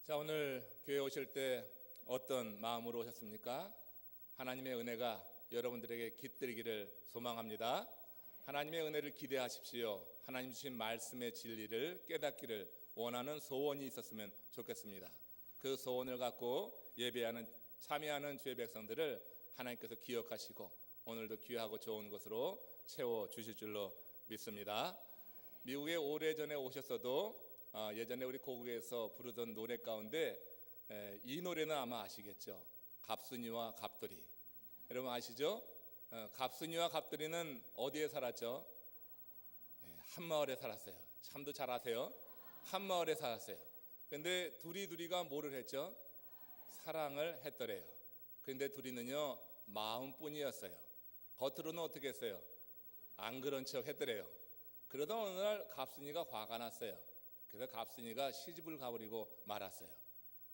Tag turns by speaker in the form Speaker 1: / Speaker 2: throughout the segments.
Speaker 1: 자, 오늘 교회 오실 때 어떤 마음으로 오셨습니까? 하나님의 은혜가 여러분들에게 깃들기를 소망합니다. 하나님의 은혜를 기대하십시오. 하나님 주신 말씀의 진리를 깨닫기를 원하는 소원이 있었으면 좋겠습니다. 그 소원을 갖고 예배하는 참여하는 주의 백성들을 하나님께서 기억하시고 오늘도 귀하고 좋은 것으로 채워주실 줄로 믿습니다. 미국에 오래전에 오셨어도 예전에 우리 고국에서 부르던 노래 가운데 이 노래는 아마 아시겠죠? 갑순이와 갑돌이. 여러분 아시죠? 갑순이와 갑돌이는 어디에 살았죠? 한마을에 살았어요. 참도 잘 아세요. 한마을에 살았어요. 근데 둘이가 뭐를 했죠? 사랑을 했더래요. 근데 둘이는요 마음뿐이었어요. 겉으로는 어떻게 했어요? 안 그런 척 했더래요. 그러다 어느 날 갑순이가 화가 났어요. 그래서 갑순이가 시집을 가버리고 말았어요.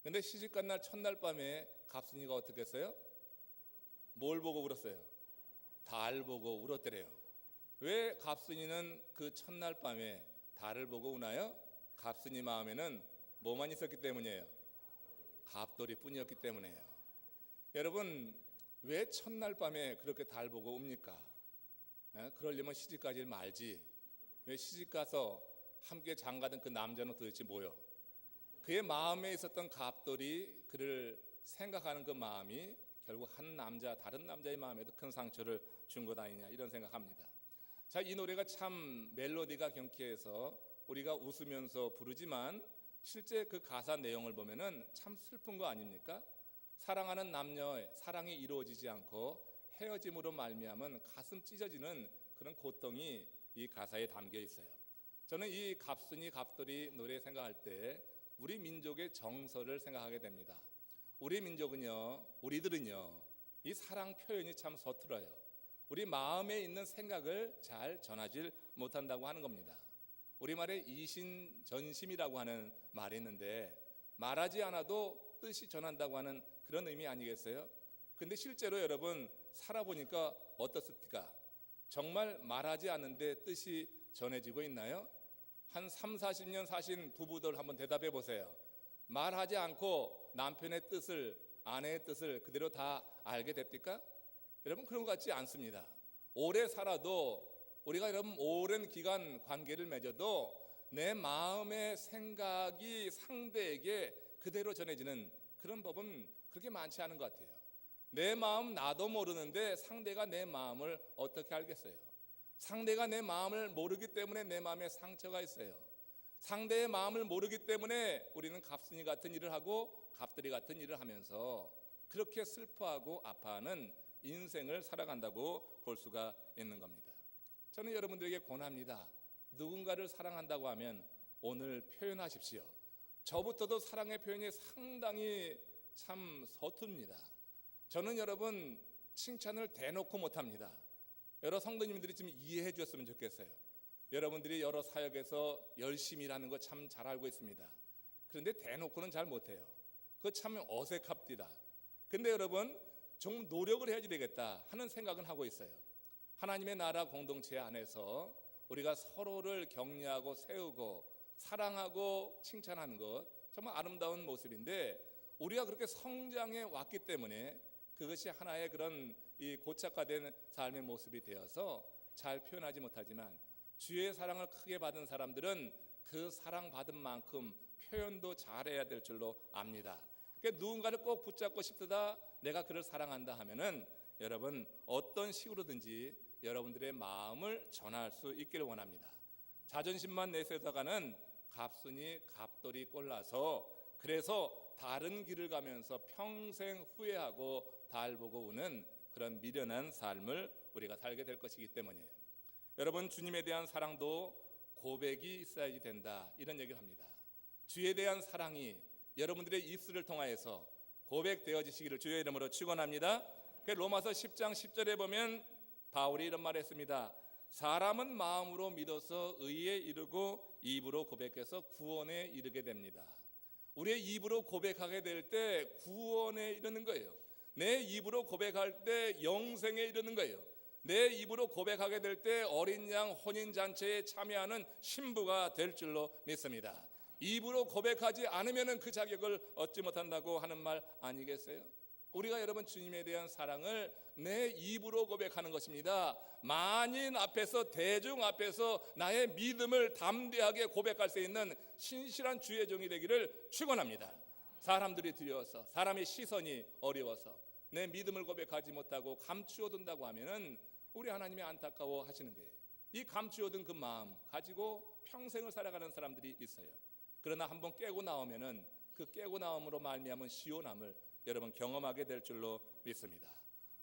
Speaker 1: 근데 시집 간 날 첫날 밤에 갑순이가 어떻게 했어요? 뭘 보고 울었어요? 달 보고 울었더래요. 왜 갑순이는 그 첫날 밤에 달을 보고 우나요? 갑순이 마음에는 뭐만 있었기 때문이에요? 갑돌이 뿐이었기 때문이에요. 여러분 왜 첫날 밤에 그렇게 달 보고 웁니까? 그러려면 시집 가지 말지. 왜 시집 가서 함께 장가든 그 남자는 도대체 뭐요? 그의 마음에 있었던 갑돌이 그를 생각하는 그 마음이 결국 한 남자 다른 남자의 마음에도 큰 상처를 준 것 아니냐 이런 생각합니다. 자, 이 노래가 참 멜로디가 경쾌해서 우리가 웃으면서 부르지만 실제 그 가사 내용을 보면은 참 슬픈 거 아닙니까? 사랑하는 남녀의 사랑이 이루어지지 않고 헤어짐으로 말미암은 가슴 찢어지는 그런 고통이 이 가사에 담겨 있어요. 저는 이 갑순이 갑돌이 노래 생각할 때 우리 민족의 정서를 생각하게 됩니다. 우리 민족은요, 우리들은요, 이 사랑 표현이 참 서툴어요. 우리 마음에 있는 생각을 잘 전하지 못한다고 하는 겁니다. 우리말에 이신전심이라고 하는 말이 있는데 말하지 않아도 뜻이 전한다고 하는 그런 의미 아니겠어요? 근데 실제로 여러분 살아보니까 어떻습니까? 정말 말하지 않는데 뜻이 전해지고 있나요? 한 3, 40년 사신 부부들 한번 대답해 보세요. 말하지 않고 남편의 뜻을, 아내의 뜻을 그대로 다 알게 됩니까? 여러분 그런 것 같지 않습니다. 오래 살아도 우리가 여러분 오랜 기간 관계를 맺어도 내 마음의 생각이 상대에게 그대로 전해지는 그런 법은 그렇게 많지 않은 것 같아요. 내 마음 나도 모르는데 상대가 내 마음을 어떻게 알겠어요? 상대가 내 마음을 모르기 때문에 내 마음에 상처가 있어요. 상대의 마음을 모르기 때문에 우리는 갑순이 같은 일을 하고 갑돌이 같은 일을 하면서 그렇게 슬퍼하고 아파하는 인생을 살아간다고 볼 수가 있는 겁니다. 저는 여러분들에게 권합니다. 누군가를 사랑한다고 하면 오늘 표현하십시오. 저부터도 사랑의 표현이 상당히 참 서투릅니다. 저는 여러분 칭찬을 대놓고 못합니다. 여러 성도님들이 좀 이해해 주셨으면 좋겠어요. 여러분들이 여러 사역에서 열심히 일하는 거 참 잘 알고 있습니다. 그런데 대놓고는 잘 못해요. 그거 참 어색합니다. 근데 여러분 좀 노력을 해야지 되겠다 하는 생각은 하고 있어요. 하나님의 나라 공동체 안에서 우리가 서로를 격려하고 세우고 사랑하고 칭찬하는 것 정말 아름다운 모습인데 우리가 그렇게 성장해 왔기 때문에 그것이 하나의 그런 이 고착화된 삶의 모습이 되어서 잘 표현하지 못하지만 주의 사랑을 크게 받은 사람들은 그 사랑받은 만큼 표현도 잘해야 될 줄로 압니다. 그러니까 누군가를 꼭 붙잡고 싶다 내가 그를 사랑한다 하면은 여러분 어떤 식으로든지 여러분들의 마음을 전할 수 있기를 원합니다. 자존심만 내세워가는 갑순이 갑돌이 꼴라서 그래서 다른 길을 가면서 평생 후회하고 달 보고 우는 그런 미련한 삶을 우리가 살게 될 것이기 때문이에요. 여러분 주님에 대한 사랑도 고백이 있어야지 된다 이런 얘기를 합니다. 주에 대한 사랑이 여러분들의 입술을 통하여서 고백되어지시기를 주의 이름으로 축원합니다. 로마서 10장 10절에 보면 바울이 이런 말을 했습니다. 사람은 마음으로 믿어서 의에 이르고 입으로 고백해서 구원에 이르게 됩니다. 우리의 입으로 고백하게 될 때 구원에 이르는 거예요. 내 입으로 고백할 때 영생에 이르는 거예요. 내 입으로 고백하게 될 때 어린 양 혼인잔치에 참여하는 신부가 될 줄로 믿습니다. 입으로 고백하지 않으면 그 자격을 얻지 못한다고 하는 말 아니겠어요? 우리가 여러분 주님에 대한 사랑을 내 입으로 고백하는 것입니다. 만인 앞에서, 대중 앞에서 나의 믿음을 담대하게 고백할 수 있는 신실한 주의 종이 되기를 축원합니다. 사람들이 두려워서, 사람의 시선이 어려워서 내 믿음을 고백하지 못하고 감추어둔다고 하면은 우리 하나님이 안타까워 하시는 거예요. 이 감추어둔 그 마음 가지고 평생을 살아가는 사람들이 있어요. 그러나 한번 깨고 나오면은 그 깨고 나옴으로 말미암은 시원함을 여러분 경험하게 될 줄로 믿습니다.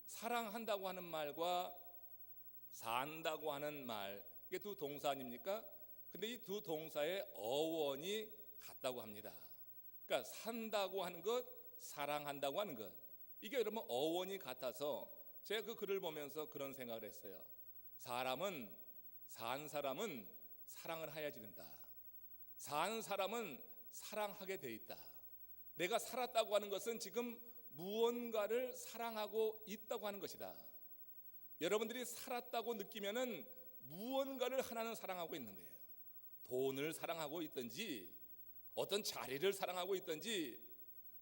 Speaker 1: 사랑한다고 하는 말과 산다고 하는 말, 이게 두 동사 아닙니까? 근데 이 두 동사의 어원이 같다고 합니다. 그러니까 산다고 하는 것, 사랑한다고 하는 것, 이게 여러분 어원이 같아서 제가 그 글을 보면서 그런 생각을 했어요. 산 사람은 사랑을 해야지 된다. 산 사람은 사랑하게 돼 있다. 내가 살았다고 하는 것은 지금 무언가를 사랑하고 있다고 하는 것이다. 여러분들이 살았다고 느끼면은 무언가를 하나는 사랑하고 있는 거예요. 돈을 사랑하고 있든지, 어떤 자리를 사랑하고 있든지,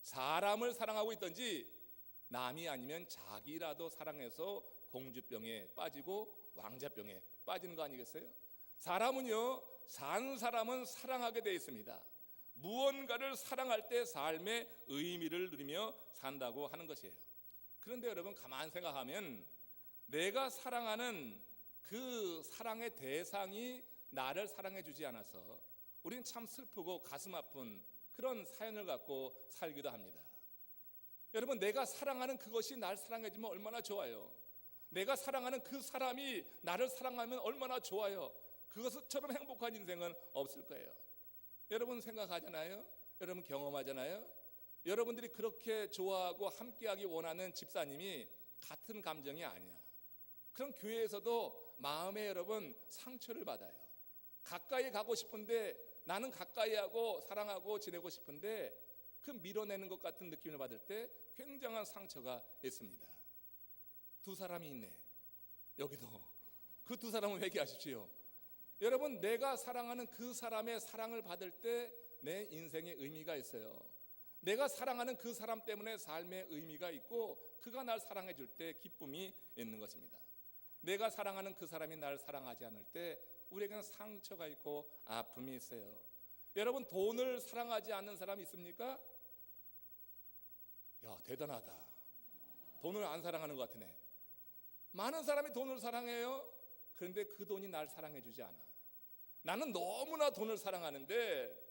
Speaker 1: 사람을 사랑하고 있든지, 남이 아니면 자기라도 사랑해서 공주병에 빠지고 왕자병에 빠지는 거 아니겠어요? 사람은요, 산 사람은 사랑하게 되어 있습니다. 무언가를 사랑할 때 삶의 의미를 누리며 산다고 하는 것이에요. 그런데 여러분 가만 생각하면 내가 사랑하는 그 사랑의 대상이 나를 사랑해 주지 않아서 우리는 참 슬프고 가슴 아픈 그런 사연을 갖고 살기도 합니다. 여러분, 내가 사랑하는 그것이 날 사랑해 주면 얼마나 좋아요. 내가 사랑하는 그 사람이 나를 사랑하면 얼마나 좋아요. 그것처럼 행복한 인생은 없을 거예요. 여러분 생각하잖아요. 여러분 경험하잖아요. 여러분들이 그렇게 좋아하고 함께하기 원하는 집사님이 같은 감정이 아니야. 그럼 교회에서도 마음에 여러분 상처를 받아요. 가까이 가고 싶은데, 나는 가까이 하고 사랑하고 지내고 싶은데 그 밀어내는 것 같은 느낌을 받을 때 굉장한 상처가 있습니다. 두 사람이 있네. 여기도 그 두 사람을 회개하십시오. 여러분, 내가 사랑하는 그 사람의 사랑을 받을 때 내 인생에 의미가 있어요. 내가 사랑하는 그 사람 때문에 삶의 의미가 있고 그가 날 사랑해 줄 때 기쁨이 있는 것입니다. 내가 사랑하는 그 사람이 날 사랑하지 않을 때 우리에게는 상처가 있고 아픔이 있어요. 여러분, 돈을 사랑하지 않는 사람 있습니까? 야, 대단하다. 돈을 안 사랑하는 것 같으네. 많은 사람이 돈을 사랑해요. 그런데 그 돈이 날 사랑해 주지 않아. 나는 너무나 돈을 사랑하는데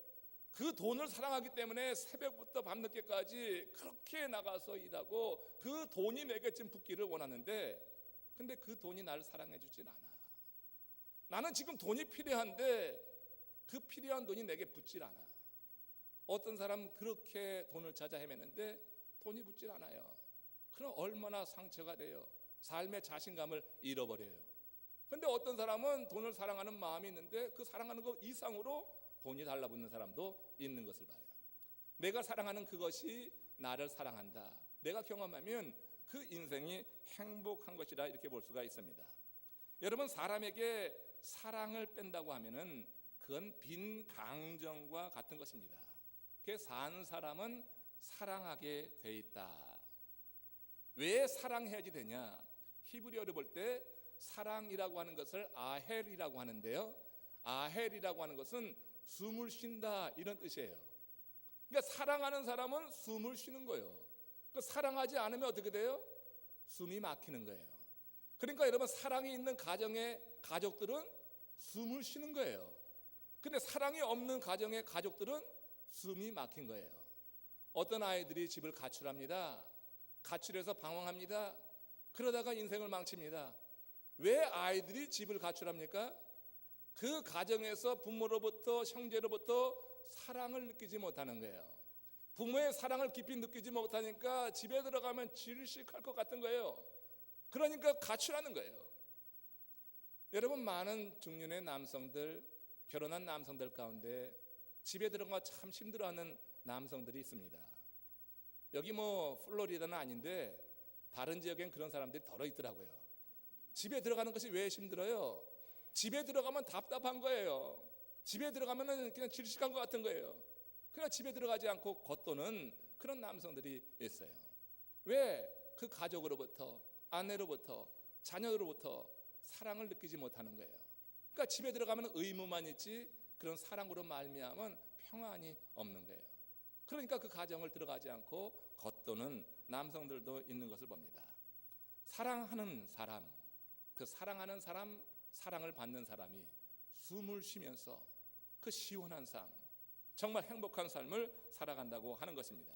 Speaker 1: 그 돈을 사랑하기 때문에 새벽부터 밤늦게까지 그렇게 나가서 일하고 그 돈이 내게 좀 붙기를 원하는데, 근데 그 돈이 나를 사랑해 주진 않아. 나는 지금 돈이 필요한데 그 필요한 돈이 내게 붙질 않아. 어떤 사람은 그렇게 돈을 찾아 헤매는데 돈이 붙질 않아요. 그럼 얼마나 상처가 돼요. 삶의 자신감을 잃어버려요. 근데 어떤 사람은 돈을 사랑하는 마음이 있는데 그 사랑하는 것 이상으로 돈이 달라붙는 사람도 있는 것을 봐요. 내가 사랑하는 그것이 나를 사랑한다. 내가 경험하면 그 인생이 행복한 것이라 이렇게 볼 수가 있습니다. 여러분, 사람에게 사랑을 뺀다고 하면은 그건 빈 강정과 같은 것입니다. 그 산 사람은 사랑하게 돼 있다. 왜 사랑해야지 되냐? 히브리어를 볼 때 사랑이라고 하는 것을 아헬이라고 하는데요, 아헬이라고 하는 것은 숨을 쉰다 이런 뜻이에요. 그러니까 사랑하는 사람은 숨을 쉬는 거예요. 그러니까 사랑하지 않으면 어떻게 돼요? 숨이 막히는 거예요. 그러니까 여러분, 사랑이 있는 가정의 가족들은 숨을 쉬는 거예요. 근데 사랑이 없는 가정의 가족들은 숨이 막힌 거예요. 어떤 아이들이 집을 가출합니다. 가출해서 방황합니다. 그러다가 인생을 망칩니다. 왜 아이들이 집을 가출합니까? 그 가정에서 부모로부터, 형제로부터 사랑을 느끼지 못하는 거예요. 부모의 사랑을 깊이 느끼지 못하니까 집에 들어가면 질식할 것 같은 거예요. 그러니까 가출하는 거예요. 여러분, 많은 중년의 남성들, 결혼한 남성들 가운데 집에 들어가 참 힘들어하는 남성들이 있습니다. 여기 뭐 플로리다는 아닌데 다른 지역엔 그런 사람들이 덜어 있더라고요. 집에 들어가는 것이 왜 힘들어요? 집에 들어가면 답답한 거예요. 집에 들어가면은 그냥 질식한 것 같은 거예요. 그러나 집에 들어가지 않고 겉도는 그런 남성들이 있어요. 왜? 그 가족으로부터, 아내로부터, 자녀로부터 사랑을 느끼지 못하는 거예요. 그러니까 집에 들어가면 의무만 있지 그런 사랑으로 말미암은 평안이 없는 거예요. 그러니까 그 가정을 들어가지 않고 겉도는 남성들도 있는 것을 봅니다. 사랑하는 사람, 그 사랑하는 사람, 사랑을 받는 사람이 숨을 쉬면서 그 시원한 삶, 정말 행복한 삶을 살아간다고 하는 것입니다.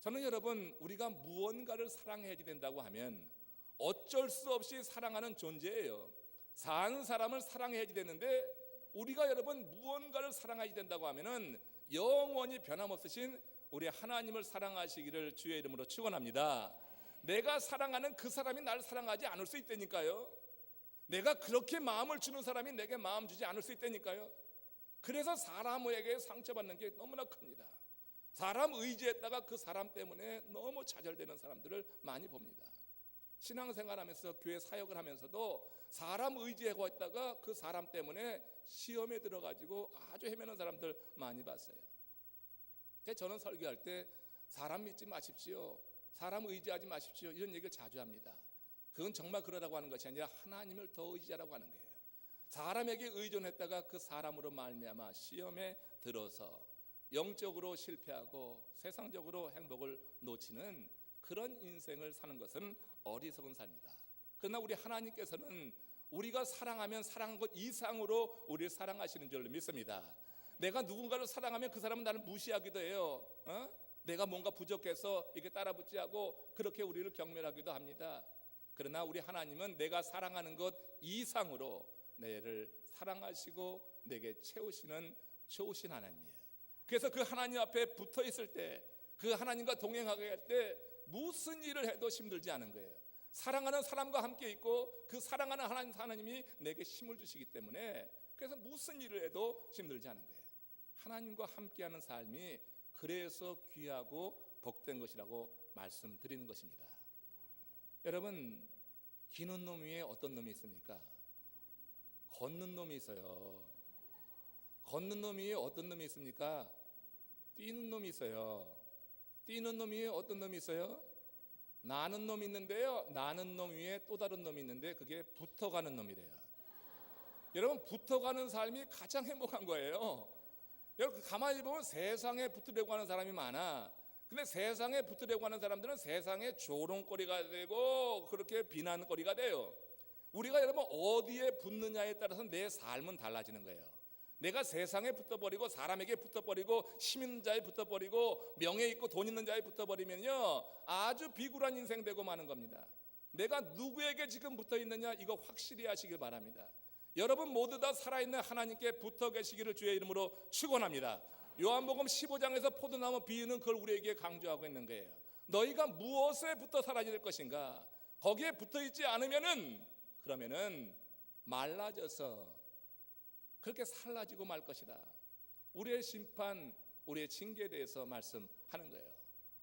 Speaker 1: 저는 여러분, 우리가 무언가를 사랑해야 된다고 하면 어쩔 수 없이 사랑하는 존재예요. 산 사람을 사랑해야 되는데 우리가 여러분 무언가를 사랑해야 된다고 하면은 영원히 변함없으신 우리 하나님을 사랑하시기를 주의 이름으로 축원합니다. 내가 사랑하는 그 사람이 나를 사랑하지 않을 수 있다니까요. 내가 그렇게 마음을 주는 사람이 내게 마음 주지 않을 수 있다니까요. 그래서 사람에게 상처받는 게 너무나 큽니다. 사람 의지했다가 그 사람 때문에 너무 좌절되는 사람들을 많이 봅니다. 신앙생활하면서 교회 사역을 하면서도 사람 의지하고 있다가 그 사람 때문에 시험에 들어가지고 아주 헤매는 사람들 많이 봤어요. 그래서 저는 설교할 때 사람 믿지 마십시오, 사람 의지하지 마십시오, 이런 얘기를 자주 합니다. 그건 정말 그러라고 하는 것이 아니라 하나님을 더 의지하라고 하는 거예요. 사람에게 의존했다가 그 사람으로 말미암아 시험에 들어서 영적으로 실패하고 세상적으로 행복을 놓치는 그런 인생을 사는 것은 어리석은 삶이다. 그러나 우리 하나님께서는 우리가 사랑하면 사랑한 것 이상으로 우리를 사랑하시는 줄 믿습니다. 내가 누군가를 사랑하면 그 사람은 나를 무시하기도 해요. 내가 뭔가 부족해서 이렇게 따라붙지 하고 그렇게 우리를 경멸하기도 합니다. 그러나 우리 하나님은 내가 사랑하는 것 이상으로 내를 사랑하시고 내게 채우시는 좋으신 하나님이에요. 그래서 그 하나님 앞에 붙어 있을 때, 그 하나님과 동행하게 할 때 무슨 일을 해도 힘들지 않은 거예요. 사랑하는 사람과 함께 있고 그 사랑하는 하나님이 내게 힘을 주시기 때문에 그래서 무슨 일을 해도 힘들지 않은 거예요. 하나님과 함께하는 삶이 그래서 귀하고 복된 것이라고 말씀드리는 것입니다. 여러분, 기는 놈 위에 어떤 놈이 있습니까? 걷는 놈이 있어요. 걷는 놈 위에 어떤 놈이 있습니까? 뛰는 놈이 있어요. 뛰는 놈 위에 어떤 놈이 있어요? 나는 놈이 있는데요, 나는 놈 위에 또 다른 놈이 있는데 그게 붙어가는 놈이래요. 여러분, 붙어가는 삶이 가장 행복한 거예요. 여러분, 가만히 보면 세상에 붙으려고 하는 사람이 많아. 근데 세상에 붙으려고 하는 사람들은 세상에 조롱거리가 되고 그렇게 비난거리가 돼요. 우리가 여러분 어디에 붙느냐에 따라서 내 삶은 달라지는 거예요. 내가 세상에 붙어버리고 사람에게 붙어버리고 힘 있는 자에 붙어버리고 명예 있고 돈 있는 자에 붙어버리면요 아주 비굴한 인생 되고 마는 겁니다. 내가 누구에게 지금 붙어있느냐 이거 확실히 하시길 바랍니다. 여러분 모두 다 살아있는 하나님께 붙어 계시기를 주의 이름으로 축원합니다. 요한복음 15장에서 포도나무 비유는 그걸 우리에게 강조하고 있는 거예요. 너희가 무엇에 붙어 살아야 될 것인가? 거기에 붙어있지 않으면은 그러면은 말라져서 그렇게 살라지고 말 것이다. 우리의 심판, 우리의 징계에 대해서 말씀하는 거예요.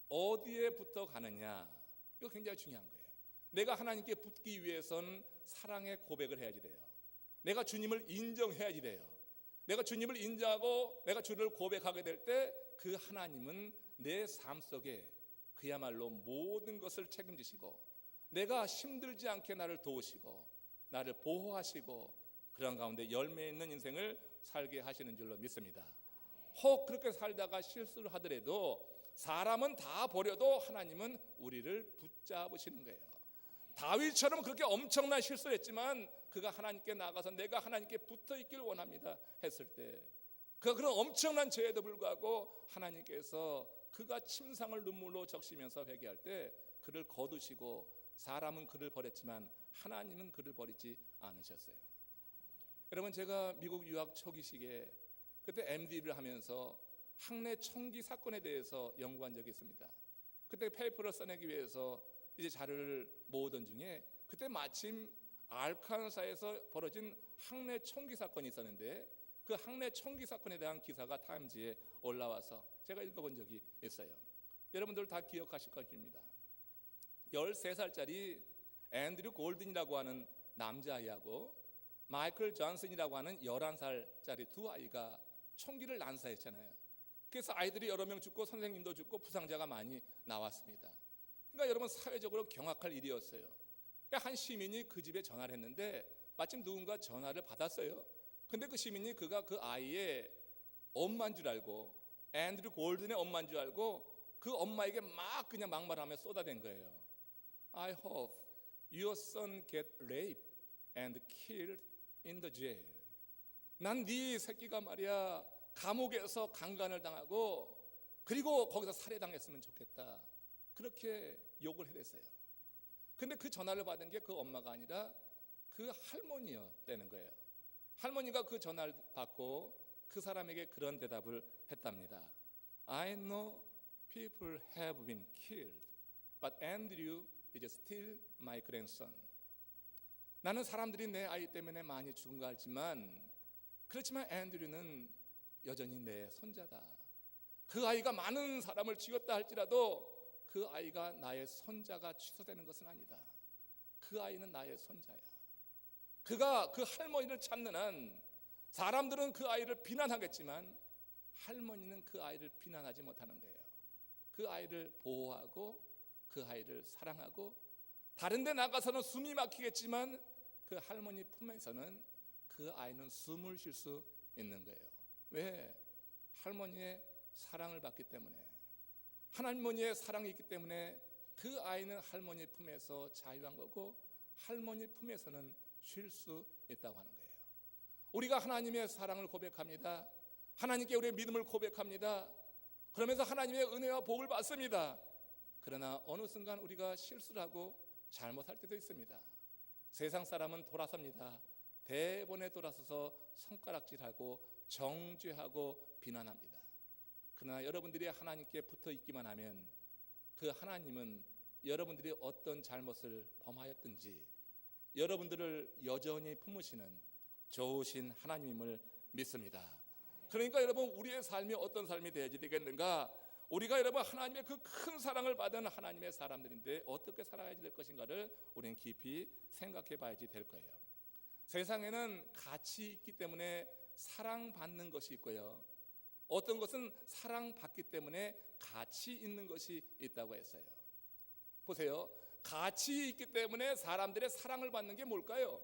Speaker 1: 어디에 붙어 가느냐, 이거 굉장히 중요한 거예요. 내가 하나님께 붙기 위해선 사랑의 고백을 해야지 돼요. 내가 주님을 인정해야지 돼요. 내가 주님을 인정하고 내가 주를 고백하게 될 때 그 하나님은 내 삶 속에 그야말로 모든 것을 책임지시고 내가 힘들지 않게 나를 도우시고 나를 보호하시고 그런 가운데 열매 있는 인생을 살게 하시는 줄로 믿습니다. 혹 그렇게 살다가 실수를 하더라도 사람은 다 버려도 하나님은 우리를 붙잡으시는 거예요. 다윗처럼 그렇게 엄청난 실수를 했지만 그가 하나님께 나가서 내가 하나님께 붙어 있길 원합니다 했을 때 그가 그런 엄청난 죄에도 불구하고 하나님께서 그가 침상을 눈물로 적시면서 회개할 때 그를 거두시고 사람은 그를 버렸지만 하나님은 그를 버리지 않으셨어요. 여러분, 제가 미국 유학 초기 시기에 그때 MD를 하면서 학내 총기 사건에 대해서 연구한 적이 있습니다. 그때 페이퍼를 써내기 위해서 이제 자료를 모으던 중에 그때 마침 알칸사에서 벌어진 학내 총기 사건이 있었는데 그 학내 총기 사건에 대한 기사가 타임지에 올라와서 제가 읽어본 적이 있어요. 여러분들 다 기억하실 것입니다. 13살짜리 앤드류 골든이라고 하는 남자아이하고 마이클 존슨이라고 하는 11살짜리 두 아이가 총기를 난사했잖아요. 그래서 아이들이 여러 명 죽고 선생님도 죽고 부상자가 많이 나왔습니다. 그러니까 여러분, 사회적으로 경악할 일이었어요. 한 시민이 그 집에 전화를 했는데 마침 누군가 전화를 받았어요. 근데 그 시민이 그가 그 아이의 엄마인 줄 알고, 앤드류 골든의 엄마인 줄 알고 그 엄마에게 막 그냥 막말하며 쏟아댄 거예요. I hope your son get raped and killed in the jail. 난 네 새끼가 말이야 감옥에서 강간을 당하고 그리고 거기서 살해당했으면 좋겠다. 그렇게 욕을 해댔어요. 근데 그 전화를 받은 게 그 엄마가 아니라 그 할머니였다는 거예요. 할머니가 그 전화를 받고 그 사람에게 그런 대답을 했답니다. I know people have been killed, but Andrew is still my grandson. 나는 사람들이 내 아이 때문에 많이 죽은 거 알지만, 그렇지만 앤드류는 여전히 내 손자다. 그 아이가 많은 사람을 죽였다 할지라도 그 아이가 나의 손자가 취소되는 것은 아니다. 그 아이는 나의 손자야. 그가 그 할머니를 찾는 한 사람들은 그 아이를 비난하겠지만 할머니는 그 아이를 비난하지 못하는 거예요. 그 아이를 보호하고 그 아이를 사랑하고, 다른 데 나가서는 숨이 막히겠지만 그 할머니 품에서는 그 아이는 숨을 쉴 수 있는 거예요. 왜? 할머니의 사랑을 받기 때문에, 할머니의 사랑이 있기 때문에 그 아이는 할머니 품에서 자유한 거고 할머니 품에서는 쉴 수 있다고 하는 거예요. 우리가 하나님의 사랑을 고백합니다. 하나님께 우리의 믿음을 고백합니다. 그러면서 하나님의 은혜와 복을 받습니다. 그러나 어느 순간 우리가 실수를 하고 잘못할 때도 있습니다. 세상 사람은 돌아섭니다. 대번에 돌아서서 손가락질하고 정죄하고 비난합니다. 그러나 여러분들이 하나님께 붙어 있기만 하면 그 하나님은 여러분들이 어떤 잘못을 범하였든지 여러분들을 여전히 품으시는 좋으신 하나님임을 믿습니다. 그러니까 여러분, 우리의 삶이 어떤 삶이 되어야 되겠는가? 우리가 여러분 하나님의 그 큰 사랑을 받은 하나님의 사람들인데 어떻게 살아가야 될 것인가를 우리는 깊이 생각해 봐야지 될 거예요. 세상에는 가치 있기 때문에 사랑받는 것이 있고요, 어떤 것은 사랑받기 때문에 가치 있는 것이 있다고 했어요. 보세요, 가치 있기 때문에 사람들의 사랑을 받는 게 뭘까요?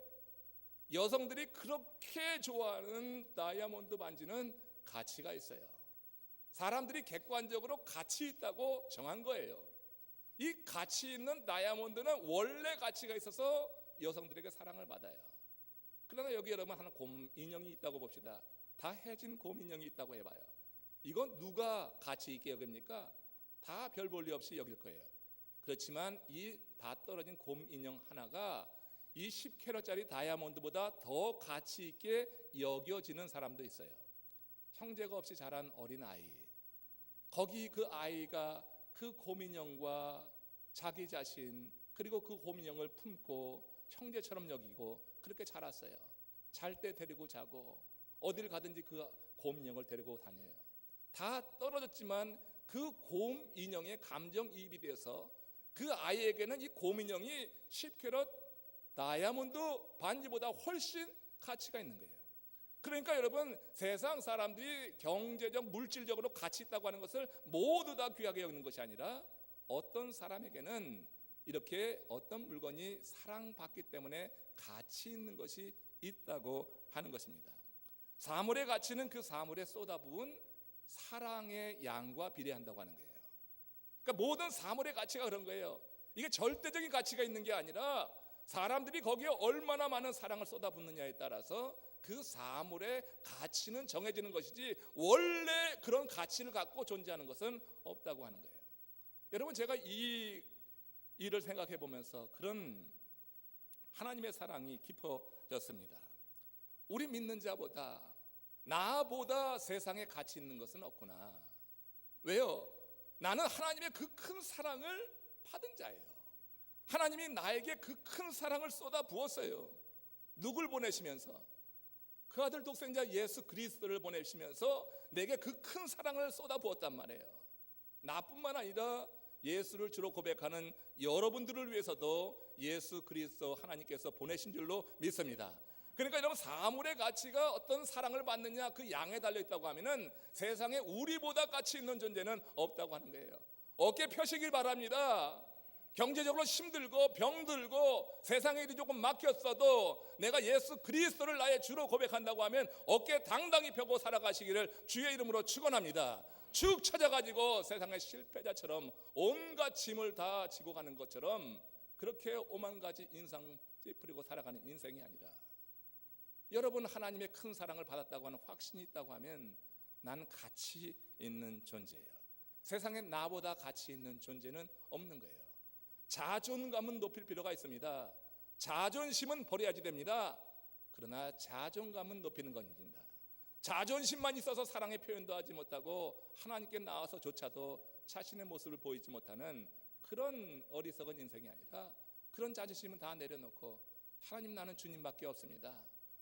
Speaker 1: 여성들이 그렇게 좋아하는 다이아몬드 반지는 가치가 있어요. 사람들이 객관적으로 가치 있다고 정한 거예요. 이 가치 있는 다이아몬드는 원래 가치가 있어서 여성들에게 사랑을 받아요. 그러나 여기 여러분 하나 곰 인형이 있다고 봅시다. 다 해진 곰 인형이 있다고 해봐요. 이건 누가 가치 있게 여깁니까? 다 별 볼 일 없이 여길 거예요. 그렇지만 이 다 떨어진 곰 인형 하나가 이 10캐럿짜리 다이아몬드보다 더 가치 있게 여겨지는 사람도 있어요. 형제가 없이 자란 어린아이, 거기 그 아이가 그 곰인형과 자기 자신 그리고 그 곰인형을 품고 형제처럼 여기고 그렇게 자랐어요. 잘 때 데리고 자고 어딜 가든지 그 곰인형을 데리고 다녀요. 다 떨어졌지만 그 곰인형에 감정이입이 돼서 그 아이에게는 이 곰인형이 10캐럿 다이아몬드 반지보다 훨씬 가치가 있는 거예요. 그러니까 여러분, 세상 사람들이 경제적 물질적으로 가치 있다고 하는 것을 모두 다 귀하게 여기는 것이 아니라 어떤 사람에게는 이렇게 어떤 물건이 사랑받기 때문에 가치 있는 것이 있다고 하는 것입니다. 사물의 가치는 그 사물에 쏟아부은 사랑의 양과 비례한다고 하는 거예요. 그러니까 모든 사물의 가치가 그런 거예요. 이게 절대적인 가치가 있는 게 아니라 사람들이 거기에 얼마나 많은 사랑을 쏟아붓느냐에 따라서 그 사물의 가치는 정해지는 것이지 원래 그런 가치를 갖고 존재하는 것은 없다고 하는 거예요. 여러분, 제가 이 일을 생각해 보면서 그런 하나님의 사랑이 깊어졌습니다. 우리 믿는 자보다 나보다 세상에 가치 있는 것은 없구나. 왜요? 나는 하나님의 그 큰 사랑을 받은 자예요. 하나님이 나에게 그 큰 사랑을 쏟아 부었어요. 누굴 보내시면서? 그 아들 독생자 예수 그리스도를 보내시면서 내게 그 큰 사랑을 쏟아 부었단 말이에요. 나뿐만 아니라 예수를 주로 고백하는 여러분들을 위해서도 예수 그리스도 하나님께서 보내신 줄로 믿습니다. 그러니까 여러분, 사물의 가치가 어떤 사랑을 받느냐 그 양에 달려 있다고 하면은 세상에 우리보다 가치 있는 존재는 없다고 하는 거예요. 어깨 펴시길 바랍니다. 경제적으로 힘들고 병들고 세상에 일이 조금 막혔어도 내가 예수 그리스도를 나의 주로 고백한다고 하면 어깨 당당히 펴고 살아가시기를 주의 이름으로 축원합니다. 쭉 찾아가지고 세상의 실패자처럼 온갖 짐을 다 지고 가는 것처럼 그렇게 오만 가지 인상 찌푸리고 살아가는 인생이 아니라, 여러분 하나님의 큰 사랑을 받았다고 하는 확신이 있다고 하면 나는 가치 있는 존재예요. 세상에 나보다 가치 있는 존재는 없는 거예요. 자존감은 높일 필요가 있습니다. 자존심은 버려야지 됩니다. 그러나 자존감은 높이는 건 아닙니다. 자존심만 있어서 사랑의 표현도 하지 못하고 하나님께 나와서조차도 자신의 모습을 보이지 못하는 그런 어리석은 인생이 아니라, 그런 자존심은 다 내려놓고 하나님, 나는 주님밖에 없습니다.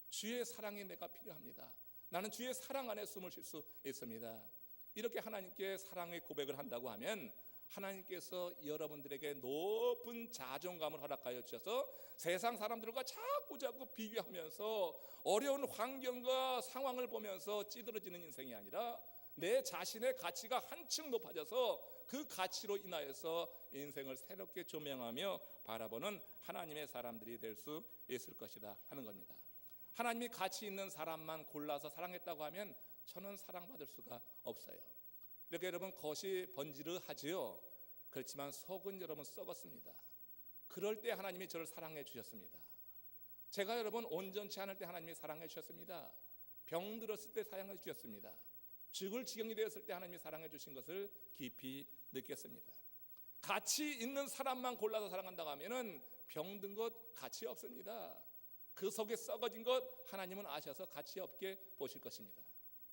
Speaker 1: 주의 사랑이 내가 필요합니다. 나는 주의 사랑 안에 숨을 쉴 수 있습니다. 이렇게 하나님께 사랑의 고백을 한다고 하면 하나님께서 여러분들에게 높은 자존감을 허락하여 주셔서 세상 사람들과 자꾸 비교하면서 어려운 환경과 상황을 보면서 찌들어지는 인생이 아니라 내 자신의 가치가 한층 높아져서 그 가치로 인하여서 인생을 새롭게 조명하며 바라보는 하나님의 사람들이 될 수 있을 것이다 하는 겁니다. 하나님이 가치 있는 사람만 골라서 사랑했다고 하면 저는 사랑받을 수가 없어요. 이렇게 여러분 겉이 번지르하지요. 그렇지만 속은 여러분 썩었습니다. 그럴 때 하나님이 저를 사랑해 주셨습니다. 제가 여러분 온전치 않을 때 하나님이 사랑해 주셨습니다. 병들었을 때 사랑해 주셨습니다. 죽을 지경이 되었을 때 하나님이 사랑해 주신 것을 깊이 느꼈습니다. 가치 있는 사람만 골라서 사랑한다고 하면은 병든 것 가치 없습니다. 그 속에 썩어진 것 하나님은 아셔서 가치 없게 보실 것입니다.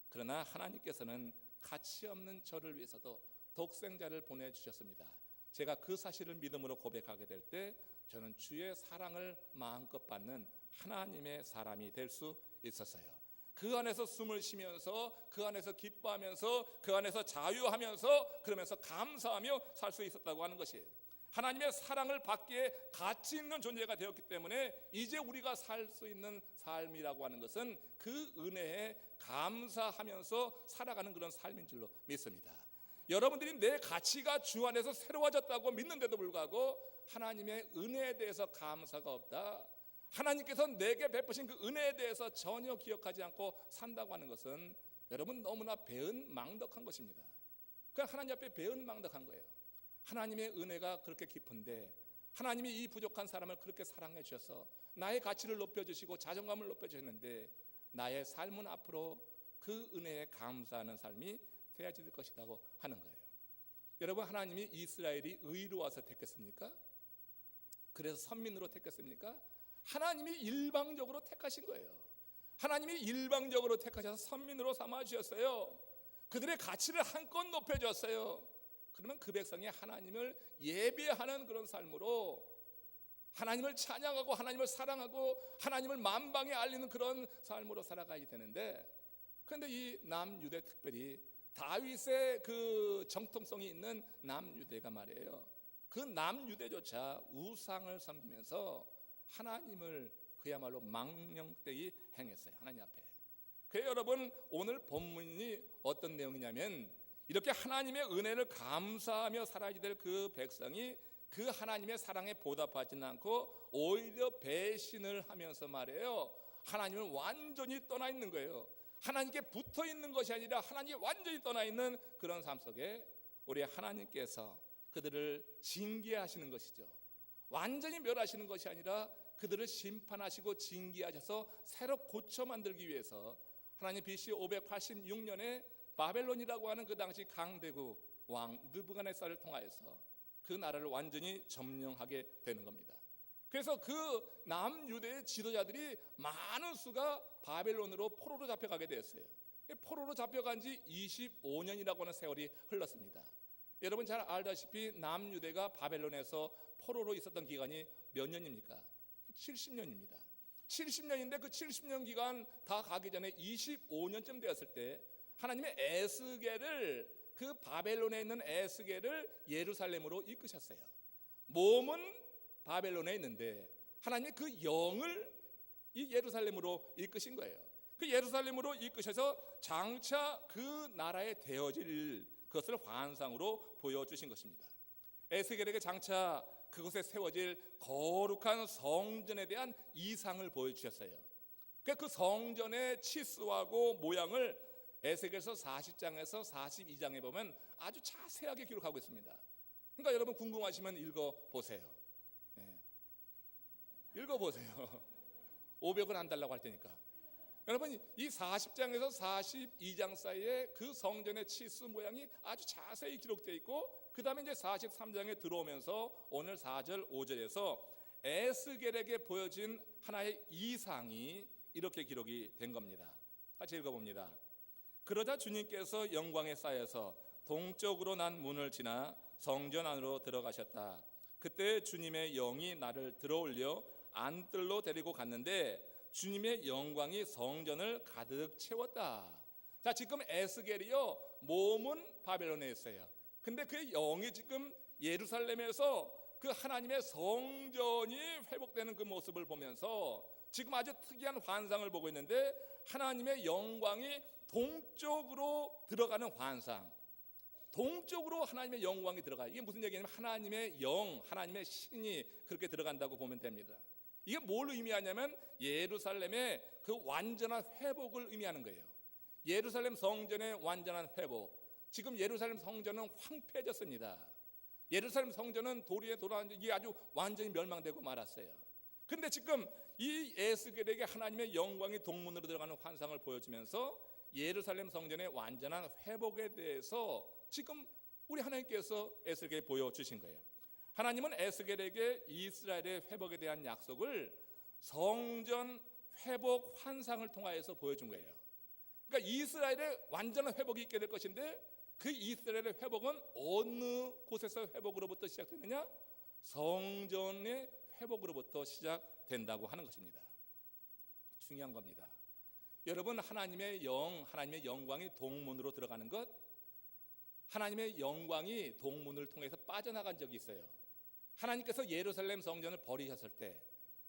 Speaker 1: 그러나 하나님께서는 가치 없는 저를 위해서도 독생자를 보내주셨습니다. 제가 그 사실을 믿음으로 고백하게 될 때 저는 주의 사랑을 마음껏 받는 하나님의 사람이 될 수 있었어요. 그 안에서 숨을 쉬면서, 그 안에서 기뻐하면서, 그 안에서 자유하면서, 그러면서 감사하며 살 수 있었다고 하는 것이에요. 하나님의 사랑을 받기에 가치 있는 존재가 되었기 때문에 이제 우리가 살 수 있는 삶이라고 하는 것은 그 은혜에 감사하면서 살아가는 그런 삶인 줄로 믿습니다. 여러분들이 내 가치가 주 안에서 새로워졌다고 믿는데도 불구하고 하나님의 은혜에 대해서 감사가 없다, 하나님께서 내게 베푸신 그 은혜에 대해서 전혀 기억하지 않고 산다고 하는 것은 여러분 너무나 배은망덕한 것입니다. 그냥 하나님 앞에 배은망덕한 거예요. 하나님의 은혜가 그렇게 깊은데, 하나님이 이 부족한 사람을 그렇게 사랑해 주셔서 나의 가치를 높여주시고 자존감을 높여주셨는데 나의 삶은 앞으로 그 은혜에 감사하는 삶이 되어질 것이라고 하는 거예요. 여러분, 하나님이 이스라엘이 의로워서 택했습니까? 그래서 선민으로 택했습니까? 하나님이 일방적으로 택하신 거예요. 하나님이 일방적으로 택하셔서 선민으로 삼아주셨어요. 그들의 가치를 한껏 높여주었어요. 그러면 그 백성이 하나님을 예배하는 그런 삶으로 하나님을 찬양하고 하나님을 사랑하고 하나님을 만방에 알리는 그런 삶으로 살아가야 되는데, 그런데 이 남유대, 특별히 다윗의 그 정통성이 있는 남유대가 말이에요, 그 남유대조차 우상을 섬기면서 하나님을 그야말로 망령되이 행했어요, 하나님 앞에. 그래서 여러분, 오늘 본문이 어떤 내용이냐면, 이렇게 하나님의 은혜를 감사하며 살아야 될 그 백성이 그 하나님의 사랑에 보답하지는 않고 오히려 배신을 하면서 말이에요, 하나님을 완전히 떠나 있는 거예요. 하나님께 붙어 있는 것이 아니라 하나님이 완전히 떠나 있는 그런 삶 속에 우리 하나님께서 그들을 징계하시는 것이죠. 완전히 멸하시는 것이 아니라 그들을 심판하시고 징계하셔서 새로 고쳐 만들기 위해서 하나님 BC 586년에 바벨론이라고 하는 그 당시 강대국 왕 느부갓네살을 통하여서 그 나라를 완전히 점령하게 되는 겁니다. 그래서 그 남유대의 지도자들이 많은 수가 바벨론으로 포로로 잡혀가게 되었어요. 포로로 잡혀간 지 25년이라고 하는 세월이 흘렀습니다. 여러분 잘 알다시피 남유대가 바벨론에서 포로로 있었던 기간이 몇 년입니까? 70년입니다. 70년인데 그 70년 기간 다 가기 전에 25년쯤 되었을 때 하나님의 에스겔을, 그 바벨론에 있는 에스겔을 예루살렘으로 이끄셨어요. 몸은 바벨론에 있는데 하나님이 그 영을 이 예루살렘으로 이끄신 거예요. 그 예루살렘으로 이끄셔서 장차 그 나라에 되어질 그것을 환상으로 보여주신 것입니다. 에스겔에게 장차 그곳에 세워질 거룩한 성전에 대한 이상을 보여주셨어요. 그 성전의 치수하고 모양을 에스겔서 40장에서 42장에 보면 아주 자세하게 기록하고 있습니다. 그러니까 여러분 궁금하시면 읽어보세요. 읽어보세요. 500원 안 달라고 할 테니까. 여러분 이 40장에서 42장 사이에 그 성전의 치수 모양이 아주 자세히 기록되어 있고, 그 다음에 이제 43장에 들어오면서 오늘 4절 5절에서 에스겔에게 보여진 하나의 이상이 이렇게 기록이 된 겁니다. 같이 읽어봅니다. 그러자 주님께서 영광에 쌓여서 동쪽으로 난 문을 지나 성전 안으로 들어가셨다. 그때 주님의 영이 나를 들어올려 안뜰로 데리고 갔는데 주님의 영광이 성전을 가득 채웠다. 자, 지금 에스겔이요 몸은 바벨론에 있어요. 근데 그 영이 지금 예루살렘에서 그 하나님의 성전이 회복되는 그 모습을 보면서 지금 아주 특이한 환상을 보고 있는데, 하나님의 영광이 동쪽으로 들어가는 환상. 동쪽으로 하나님의 영광이 들어가. 이게 무슨 얘기냐면 하나님의 영, 하나님의 신이 그렇게 들어간다고 보면 됩니다. 이게 뭘 의미하냐면 예루살렘의 그 완전한 회복을 의미하는 거예요. 예루살렘 성전의 완전한 회복. 지금 예루살렘 성전은 황폐해졌습니다. 예루살렘 성전은 도리에 돌아왔는데 이게 아주 완전히 멸망되고 말았어요. 그런데 지금 이 에스겔에게 하나님의 영광이 동문으로 들어가는 환상을 보여주면서 예루살렘 성전의 완전한 회복에 대해서 지금 우리 하나님께서 에스겔에게 보여주신 거예요. 하나님은 에스겔에게 이스라엘의 회복에 대한 약속을 성전 회복 환상을 통하여서 보여준 거예요. 그러니까 이스라엘의 완전한 회복이 있게 될 것인데, 그 이스라엘의 회복은 어느 곳에서 회복으로부터 시작되느냐? 성전의 회복으로부터 시작된다고 하는 것입니다. 중요한 겁니다. 여러분, 하나님의 영, 하나님의 영광이 동문으로 들어가는 것, 하나님의 영광이 동문을 통해서 빠져나간 적이 있어요. 하나님께서 예루살렘 성전을 버리셨을 때,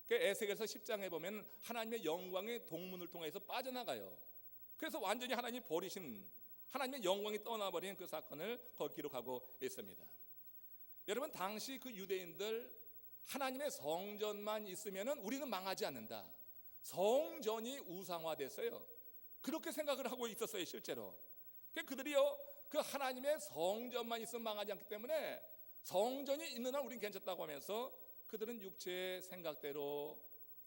Speaker 1: 그 에스겔서 10장에 보면 하나님의 영광이 동문을 통해서 빠져나가요. 그래서 완전히 하나님이 버리신, 하나님의 영광이 떠나버린 그 사건을 거기 기록하고 있습니다. 여러분, 당시 그 유대인들 하나님의 성전만 있으면 우리는 망하지 않는다. 성전이 우상화됐어요. 그렇게 생각을 하고 있었어요, 실제로. 그들이요, 그 하나님의 성전만 있으면 망하지 않기 때문에 성전이 있는 한 우린 괜찮다고 하면서 그들은 육체의 생각대로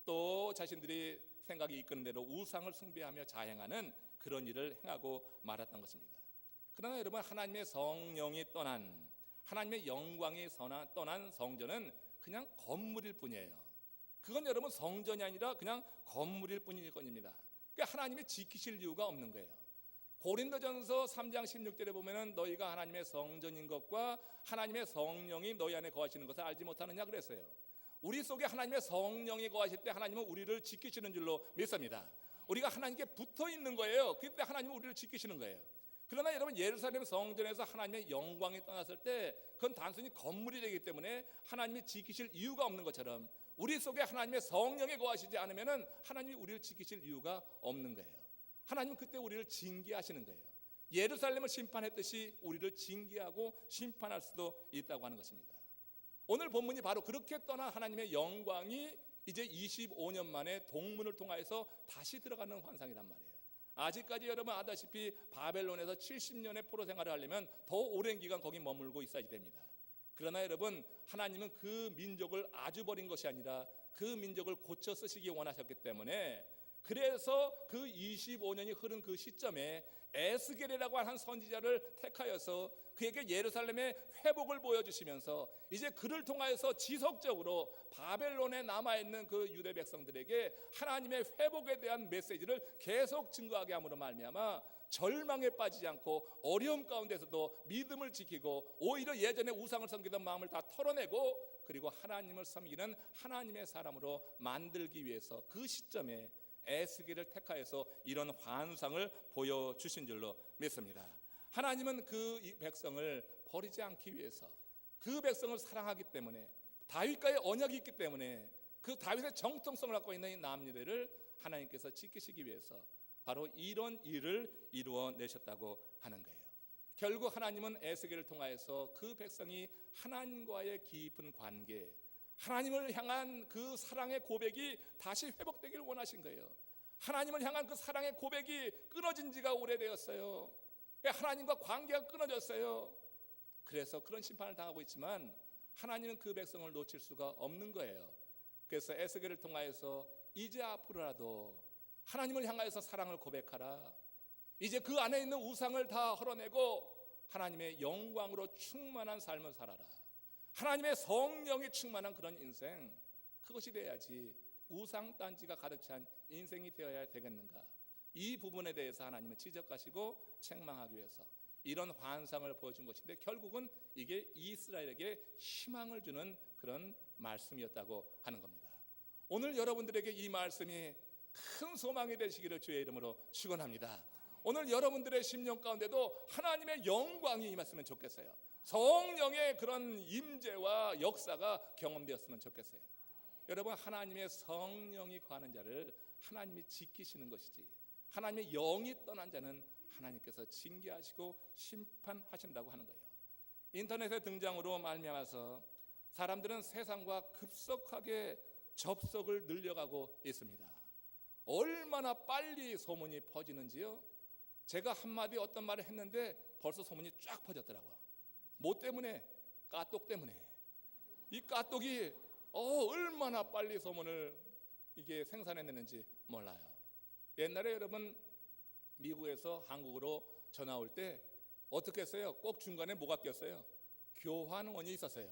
Speaker 1: 또 자신들이 생각이 이끄는 대로 우상을 숭배하며 자행하는 그런 일을 행하고 말았던 것입니다. 그러나 여러분, 하나님의 성령이 떠난, 하나님의 영광이 떠난 성전은 그냥 건물일 뿐이에요. 그건 여러분 성전이 아니라 그냥 건물일 뿐일 겁니다. 그러니까 하나님이 지키실 이유가 없는 거예요. 고린도전서 3장 16절에 보면은 너희가 하나님의 성전인 것과 하나님의 성령이 너희 안에 거하시는 것을 알지 못하느냐 그랬어요. 우리 속에 하나님의 성령이 거하실 때 하나님은 우리를 지키시는 줄로 믿습니다. 우리가 하나님께 붙어 있는 거예요. 그때 하나님은 우리를 지키시는 거예요. 그러나 여러분, 예루살렘 성전에서 하나님의 영광이 떠났을 때 그건 단순히 건물이 되기 때문에 하나님이 지키실 이유가 없는 것처럼 우리 속에 하나님의 성령이 거하시지 않으면은 하나님이 우리를 지키실 이유가 없는 거예요. 하나님은 그때 우리를 징계하시는 거예요. 예루살렘을 심판했듯이 우리를 징계하고 심판할 수도 있다고 하는 것입니다. 오늘 본문이 바로 그렇게 떠난 하나님의 영광이 이제 25년 만에 동문을 통하여서 다시 들어가는 환상이란 말이에요. 아직까지 여러분 아다시피 바벨론에서 70년의 포로 생활을 하려면 더 오랜 기간 거기 머물고 있어야 됩니다. 그러나 여러분, 하나님은 그 민족을 아주 버린 것이 아니라 그 민족을 고쳐 쓰시기 원하셨기 때문에, 그래서 그 25년이 흐른 그 시점에 에스겔이라고 하는 선지자를 택하여서 그에게 예루살렘의 회복을 보여주시면서 이제 그를 통하여서 지속적으로 바벨론에 남아있는 그 유대 백성들에게 하나님의 회복에 대한 메시지를 계속 증거하게 함으로 말미암아 절망에 빠지지 않고 어려움 가운데서도 믿음을 지키고 오히려 예전에 우상을 섬기던 마음을 다 털어내고 그리고 하나님을 섬기는 하나님의 사람으로 만들기 위해서 그 시점에 에스겔을 택하여서 이런 환상을 보여주신 줄로 믿습니다. 하나님은 그 백성을 버리지 않기 위해서, 그 백성을 사랑하기 때문에, 다윗과의 언약이 있기 때문에 그 다윗의 정통성을 갖고 있는 이 남유대를 하나님께서 지키시기 위해서 바로 이런 일을 이루어내셨다고 하는 거예요. 결국 하나님은 에스겔을 통하여서 그 백성이 하나님과의 깊은 관계, 하나님을 향한 그 사랑의 고백이 다시 회복되기를 원하신 거예요. 하나님을 향한 그 사랑의 고백이 끊어진 지가 오래되었어요. 하나님과 관계가 끊어졌어요. 그래서 그런 심판을 당하고 있지만 하나님은 그 백성을 놓칠 수가 없는 거예요. 그래서 에스겔을 통하여서 이제 앞으로라도 하나님을 향하여서 사랑을 고백하라. 이제 그 안에 있는 우상을 다 헐어내고 하나님의 영광으로 충만한 삶을 살아라. 하나님의 성령이 충만한 그런 인생, 그것이 돼야지 우상단지가 가득 찬 인생이 되어야 되겠는가. 이 부분에 대해서 하나님은 지적하시고 책망하기 위해서 이런 환상을 보여준 것인데, 결국은 이게 이스라엘에게 희망을 주는 그런 말씀이었다고 하는 겁니다. 오늘 여러분들에게 이 말씀이 큰 소망이 되시기를 주의 이름으로 축원합니다. 오늘 여러분들의 심령 가운데도 하나님의 영광이 임했으면 좋겠어요. 성령의 그런 임재와 역사가 경험되었으면 좋겠어요. 여러분, 하나님의 성령이 거하는 자를 하나님이 지키시는 것이지, 하나님의 영이 떠난 자는 하나님께서 징계하시고 심판하신다고 하는 거예요. 인터넷의 등장으로 말미암아서 사람들은 세상과 급속하게 접속을 늘려가고 있습니다. 얼마나 빨리 소문이 퍼지는지요. 제가 한마디 어떤 말을 했는데 벌써 소문이 쫙 퍼졌더라고요. 뭐 때문에? 까똑 때문에. 이 까똑이 얼마나 빨리 소문을 이게 생산해냈는지 몰라요. 옛날에 여러분 미국에서 한국으로 전화 올 때 어떻게 했어요? 꼭 중간에 뭐가 꼈어요? 교환원이 있었어요.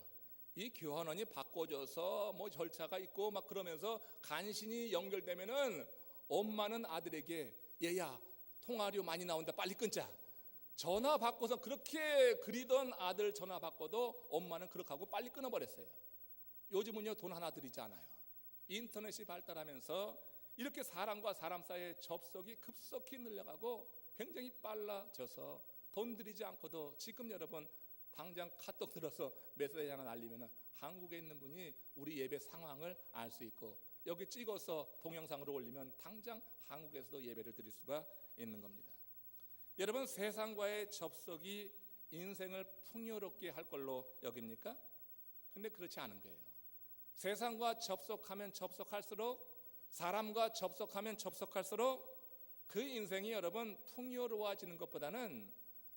Speaker 1: 이 교환원이 바꿔줘서 뭐 절차가 있고 막 그러면서 간신히 연결되면은 엄마는 아들에게 얘야 통화료 많이 나온다 빨리 끊자. 전화 받고서 그렇게 그리던 아들 전화 받고도 엄마는 그렇게 하고 빨리 끊어버렸어요. 요즘은요 돈 하나 들이지 않아요. 인터넷이 발달하면서 이렇게 사람과 사람 사이의 접속이 급속히 늘려가고 굉장히 빨라져서 돈 들이지 않고도 지금 여러분 당장 카톡 들어서 메시지 하나 날리면 한국에 있는 분이 우리 예배 상황을 알 수 있고, 여기 찍어서 동영상으로 올리면 당장 한국에서도 예배를 드릴 수가 있는 겁니다. 여러분, 세상과의 접속이 인생을 풍요롭게 할 걸로 여깁니까? 근데 그렇지 않은 거예요. 세상과 접속하면 접속할수록, 사람과 접속하면 접속할수록 그 인생이 여러분 풍요로워지는 것보다는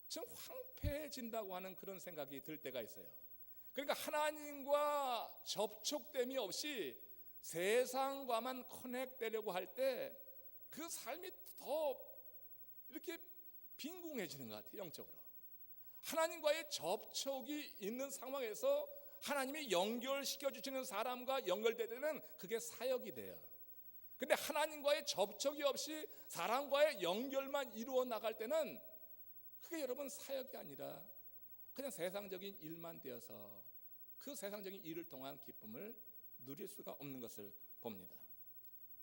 Speaker 1: 좀 황폐해진다고 하는 그런 생각이 들 때가 있어요. 그러니까 하나님과 접촉됨이 없이 세상과만 커넥되려고 할 때 그 삶이 더 이렇게 빈궁해지는 것 같아요. 영적으로 하나님과의 접촉이 있는 상황에서 하나님이 연결시켜 주시는 사람과 연결되는 그게 사역이 돼요. 근데 하나님과의 접촉이 없이 사람과의 연결만 이루어 나갈 때는 그게 여러분 사역이 아니라 그냥 세상적인 일만 되어서 그 세상적인 일을 통한 기쁨을 누릴 수가 없는 것을 봅니다.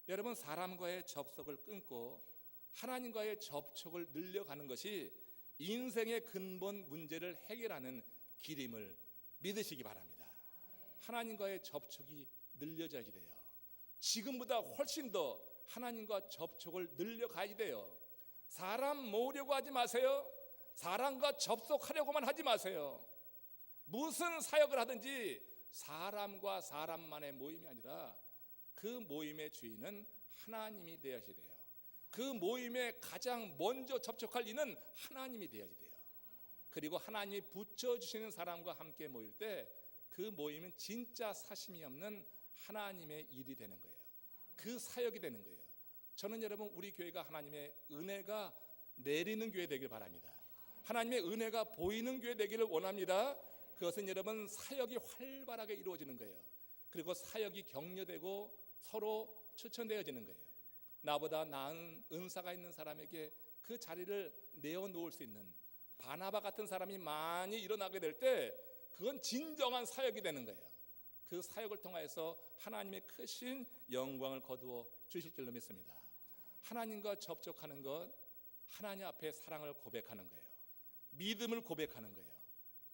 Speaker 1: 여러분, 사람과의 접속을 끊고 하나님과의 접촉을 늘려가는 것이 인생의 근본 문제를 해결하는 길임을 믿으시기 바랍니다. 하나님과의 접촉이 늘려져야 돼요. 지금보다 훨씬 더 하나님과 접촉을 늘려가야 돼요. 사람 모으려고 하지 마세요. 사람과 접속하려고만 하지 마세요. 무슨 사역을 하든지 사람과 사람만의 모임이 아니라 그 모임의 주인은 하나님이 되어야 돼요. 그 모임에 가장 먼저 접촉할 이는 하나님이 되어야 돼요. 그리고 하나님이 붙여주시는 사람과 함께 모일 때 그 모임은 진짜 사심이 없는 하나님의 일이 되는 거예요. 그 사역이 되는 거예요. 저는 여러분 우리 교회가 하나님의 은혜가 내리는 교회 되길 바랍니다. 하나님의 은혜가 보이는 교회 되기를 원합니다. 그것은 여러분 사역이 활발하게 이루어지는 거예요. 그리고 사역이 격려되고 서로 추천되어지는 거예요. 나보다 나은 은사가 있는 사람에게 그 자리를 내어놓을 수 있는 바나바 같은 사람이 많이 일어나게 될 때 그건 진정한 사역이 되는 거예요. 그 사역을 통해서 하나님의 크신 영광을 거두어 주실 줄로 믿습니다. 하나님과 접촉하는 것, 하나님 앞에 사랑을 고백하는 거예요. 믿음을 고백하는 거예요.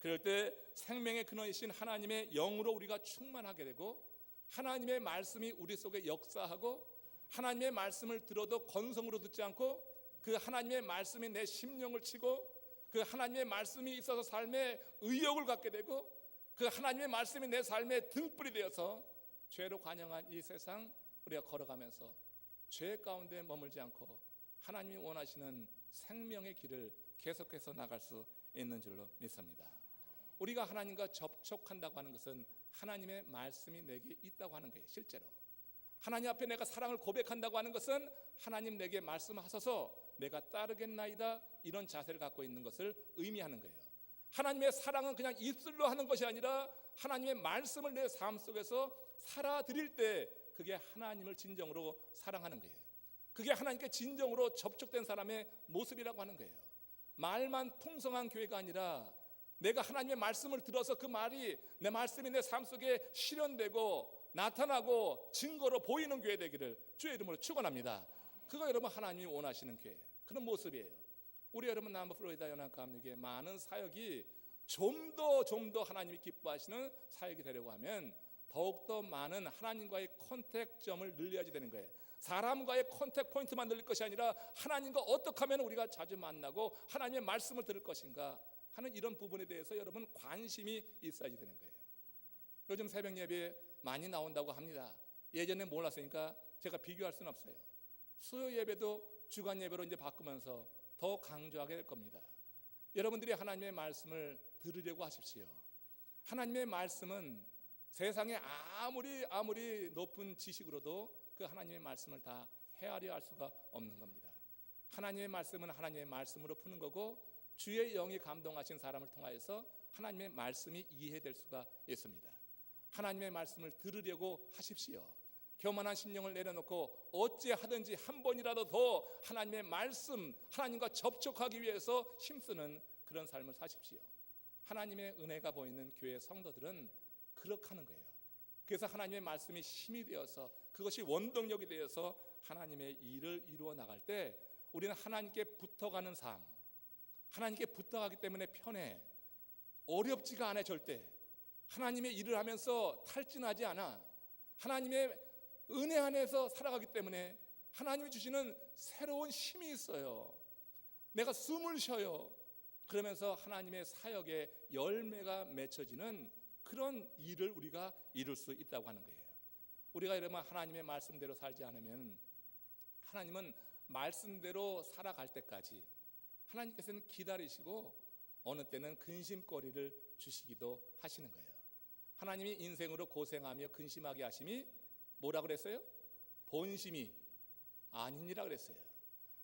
Speaker 1: 그럴 때 생명의 근원이신 하나님의 영으로 우리가 충만하게 되고 하나님의 말씀이 우리 속에 역사하고 하나님의 말씀을 들어도 건성으로 듣지 않고 그 하나님의 말씀이 내 심령을 치고 그 하나님의 말씀이 있어서 삶에 의욕을 갖게 되고 그 하나님의 말씀이 내 삶의 등불이 되어서 죄로 관영한 이 세상 우리가 걸어가면서 죄 가운데 머물지 않고 하나님이 원하시는 생명의 길을 계속해서 나갈 수 있는 줄로 믿습니다. 우리가 하나님과 접촉한다고 하는 것은 하나님의 말씀이 내게 있다고 하는 거예요. 실제로 하나님 앞에 내가 사랑을 고백한다고 하는 것은 하나님 내게 말씀하셔서 내가 따르겠나이다 이런 자세를 갖고 있는 것을 의미하는 거예요. 하나님의 사랑은 그냥 입술로 하는 것이 아니라 하나님의 말씀을 내 삶 속에서 살아드릴 때 그게 하나님을 진정으로 사랑하는 거예요. 그게 하나님께 진정으로 접촉된 사람의 모습이라고 하는 거예요. 말만 풍성한 교회가 아니라 내가 하나님의 말씀을 들어서 그 말이 내 말씀이 내 삶 속에 실현되고 나타나고 증거로 보이는 교회 되기를 주의 이름으로 축원합니다. 그거 여러분 하나님이 원하시는 교회 그런 모습이에요. 우리 여러분 남부 플로리다 연합감리교회 많은 사역이 좀 더 하나님이 기뻐하시는 사역이 되려고 하면 더욱더 많은 하나님과의 컨택점을 늘려야지 되는 거예요. 사람과의 컨택 포인트만 늘릴 것이 아니라 하나님과 어떻게 하면 우리가 자주 만나고 하나님의 말씀을 들을 것인가 하는 이런 부분에 대해서 여러분 관심이 있어야지 되는 거예요. 요즘 새벽 예배 많이 나온다고 합니다. 예전에 몰랐으니까 제가 비교할 수는 없어요. 수요 예배도 주간 예배로 이제 바꾸면서 더 강조하게 될 겁니다. 여러분들이 하나님의 말씀을 들으려고 하십시오. 하나님의 말씀은 세상에 아무리 높은 지식으로도 그 하나님의 말씀을 다 헤아려 할 수가 없는 겁니다. 하나님의 말씀은 하나님의 말씀으로 푸는 거고 주의 영이 감동하신 사람을 통하여서 하나님의 말씀이 이해될 수가 있습니다. 하나님의 말씀을 들으려고 하십시오. 교만한 심령을 내려놓고 어찌하든지 한 번이라도 더 하나님의 말씀, 하나님과 접촉하기 위해서 힘쓰는 그런 삶을 사십시오. 하나님의 은혜가 보이는 교회 성도들은 그렇게 하는 거예요. 그래서 하나님의 말씀이 힘이 되어서 그것이 원동력이 되어서 하나님의 일을 이루어 나갈 때 우리는 하나님께 붙어가는 삶, 하나님께 붙어가기 때문에 편해. 어렵지가 않아. 절대 하나님의 일을 하면서 탈진하지 않아. 하나님의 은혜 안에서 살아가기 때문에 하나님이 주시는 새로운 힘이 있어요. 내가 숨을 쉬어요. 그러면서 하나님의 사역에 열매가 맺혀지는 그런 일을 우리가 이룰 수 있다고 하는 거예요. 우리가 이러면 하나님의 말씀대로 살지 않으면 하나님은 말씀대로 살아갈 때까지 하나님께서는 기다리시고 어느 때는 근심거리를 주시기도 하시는 거예요. 하나님이 인생으로 고생하며 근심하게 하심이 뭐라 그랬어요? 본심이 아니니라 그랬어요.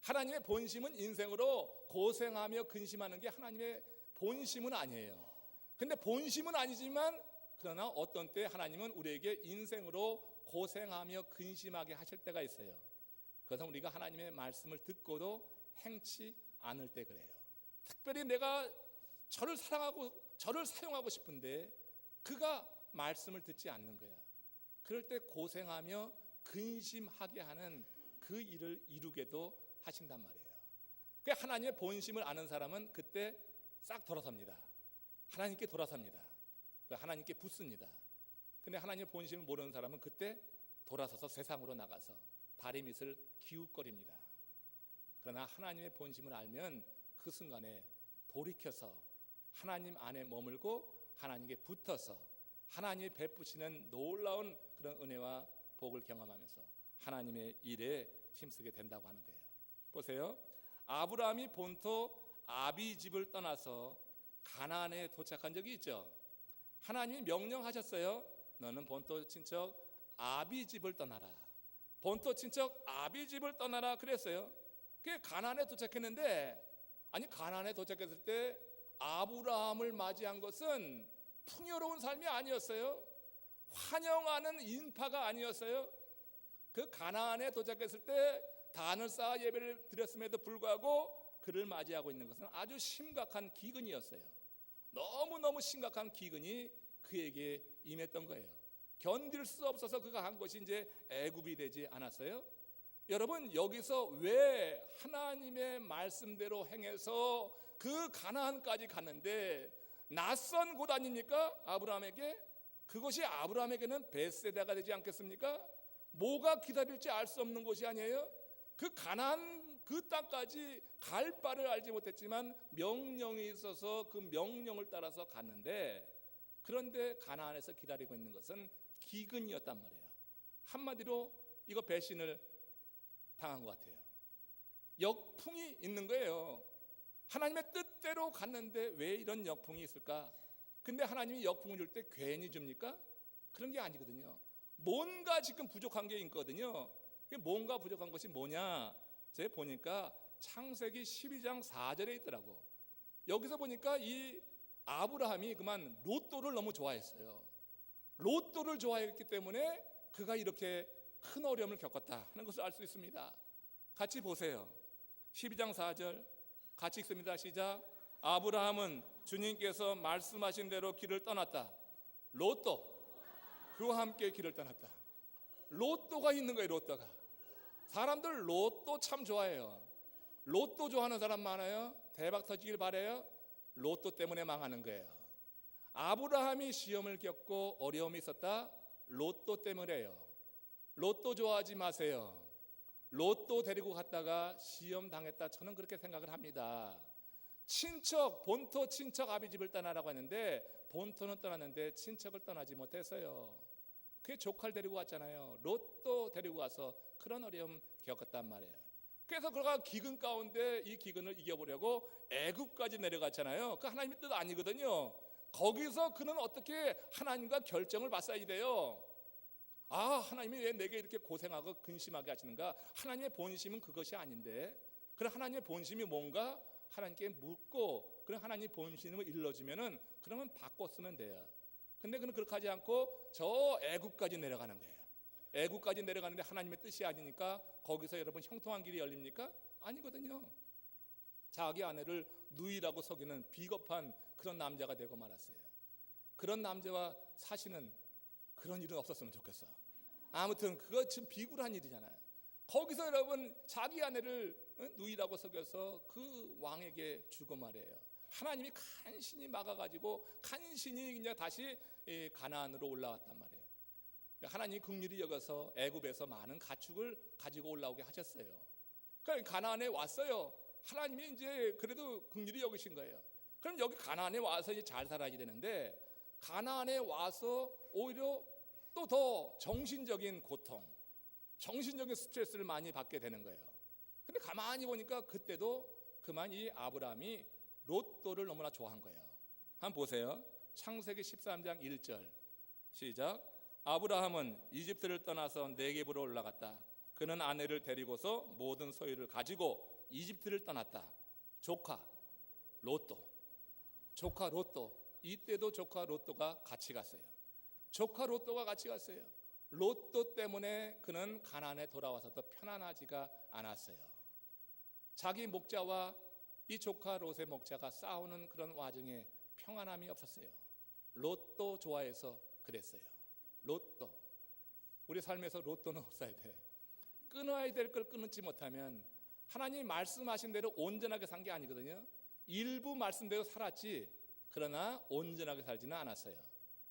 Speaker 1: 하나님의 본심은 인생으로 고생하며 근심하는 게 하나님의 본심은 아니에요. 근데 본심은 아니지만 그러나 어떤 때 하나님은 우리에게 인생으로 고생하며 근심하게 하실 때가 있어요. 그래서 우리가 하나님의 말씀을 듣고도 행치 않을 때 그래요. 특별히 내가 저를 사랑하고 저를 사용하고 싶은데 그가 말씀을 듣지 않는 거야. 그럴 때 고생하며 근심하게 하는 그 일을 이루게도 하신단 말이에요. 그 하나님의 본심을 아는 사람은 그때 싹 돌아섭니다. 하나님께 돌아섭니다. 하나님께 붙습니다. 근데 하나님의 본심을 모르는 사람은 그때 돌아서서 세상으로 나가서 다리 밑을 기웃거립니다. 그러나 하나님의 본심을 알면 그 순간에 돌이켜서 하나님 안에 머물고 하나님께 붙어서 하나님이 베푸시는 놀라운 그런 은혜와 복을 경험하면서 하나님의 일에 힘쓰게 된다고 하는 거예요. 보세요. 아브라함이 본토 아비집을 떠나서 가나안에 도착한 적이 있죠. 하나님이 명령하셨어요. 너는 본토 친척 아비집을 떠나라. 본토 친척 아비집을 떠나라 그랬어요. 그게 가나안에 도착했는데 아니 가나안에 도착했을 때 아브라함을 맞이한 것은 풍요로운 삶이 아니었어요. 환영하는 인파가 아니었어요. 그 가나안에 도착했을 때 단을 쌓아 예배를 드렸음에도 불구하고 그를 맞이하고 있는 것은 아주 심각한 기근이었어요. 너무너무 심각한 기근이 그에게 임했던 거예요. 견딜 수 없어서 그가 한 것이 이제 애굽이 되지 않았어요? 여러분 여기서 왜 하나님의 말씀대로 행해서 그 가나안까지 갔는데 낯선 곳 아닙니까? 아브라함에게 그것이 아브라함에게는 벳세다가 되지 않겠습니까? 뭐가 기다릴지 알 수 없는 곳이 아니에요. 그 가나안 그 땅까지 갈 바를 알지 못했지만 명령이 있어서 그 명령을 따라서 갔는데, 그런데 가나안에서 기다리고 있는 것은 기근이었단 말이에요. 한마디로 이거 배신을 당한 것 같아요. 역풍이 있는 거예요. 하나님의 뜻대로 갔는데 왜 이런 역풍이 있을까? 근데 하나님이 역풍을 줄 때 괜히 줍니까? 그런 게 아니거든요. 뭔가 지금 부족한 게 있거든요. 뭔가 부족한 것이 뭐냐? 제가 보니까 창세기 12장 4절에 있더라고. 여기서 보니까 이 아브라함이 그만 로또를 너무 좋아했어요. 로또를 좋아했기 때문에 그가 이렇게 큰 어려움을 겪었다 하는 것을 알 수 있습니다. 같이 보세요. 12장 4절 같이 읽습니다. 시작. 아브라함은 주님께서 말씀하신 대로 길을 떠났다. 로또, 그와 함께 길을 떠났다. 로또가 있는 거예요. 로또가. 사람들 로또 참 좋아해요. 로또 좋아하는 사람 많아요. 대박 터지길 바래요. 로또 때문에 망하는 거예요. 아브라함이 시험을 겪고 어려움이 있었다. 로또 때문에요. 로또 좋아하지 마세요. 로또 데리고 갔다가 시험 당했다. 저는 그렇게 생각을 합니다. 친척, 본토 친척 아비집을 떠나라고 했는데 본토는 떠났는데 친척을 떠나지 못했어요. 그게 조카를 데리고 왔잖아요. 로또 데리고 와서 그런 어려움 겪었단 말이에요. 그래서 그가 기근 가운데 이 기근을 이겨보려고 애굽까지 내려갔잖아요. 그 하나님의 뜻 아니거든요. 거기서 그는 어떻게 하나님과 결정을 맞서야 돼요. 아, 하나님이 왜 내게 이렇게 고생하고 근심하게 하시는가? 하나님의 본심은 그것이 아닌데, 그럼 하나님의 본심이 뭔가 하나님께 묻고, 그럼 하나님의 본심을 일러주면은 그러면 바꿔 쓰면 돼요. 근데 그는 그렇게 하지 않고 저 애굽까지 내려가는 거예요. 애굽까지 내려가는데 하나님의 뜻이 아니니까 거기서 여러분 형통한 길이 열립니까? 아니거든요. 자기 아내를 누이라고 속이는 비겁한 그런 남자가 되고 말았어요. 그런 남자와 사시는 그런 일은 없었으면 좋겠어요. 아무튼 그거 지금 비굴한 일이잖아요. 거기서 여러분 자기 아내를 누이라고 속여서 그 왕에게 주고 말해요. 하나님이 간신히 막아가지고 간신히 이제 다시 가나안으로 올라왔단 말이에요. 하나님이 긍휼히 여겨서 애굽에서 많은 가축을 가지고 올라오게 하셨어요. 그러니까 가나안에 왔어요. 하나님이 이제 그래도 긍휼히 여기신 거예요. 그럼 여기 가나안에 와서 이제 잘 살아야 되는데, 가나안에 와서 오히려 또 더 정신적인 고통, 정신적인 스트레스를 많이 받게 되는 거예요. 근데 가만히 보니까 그때도 그만 이 아브라함이 로또를 너무나 좋아한 거예요. 한번 보세요. 창세기 13장 1절 시작. 아브라함은 이집트를 떠나서 네겝으로 올라갔다. 그는 아내를 데리고서 모든 소유를 가지고 이집트를 떠났다. 조카 로또, 조카 로또. 이때도 조카 로또가 같이 갔어요. 조카 로또가 같이 갔어요. 로또 때문에 그는 가나안에 돌아와서도 편안하지가 않았어요. 자기 목자와 이 조카 롯의 목자가 싸우는 그런 와중에 평안함이 없었어요. 로또 좋아해서 그랬어요. 로또. 우리 삶에서 로또는 없어야 돼. 끊어야 될 걸 끊지 못하면 하나님이 말씀하신 대로 온전하게 산 게 아니거든요. 일부 말씀대로 살았지, 그러나 온전하게 살지는 않았어요.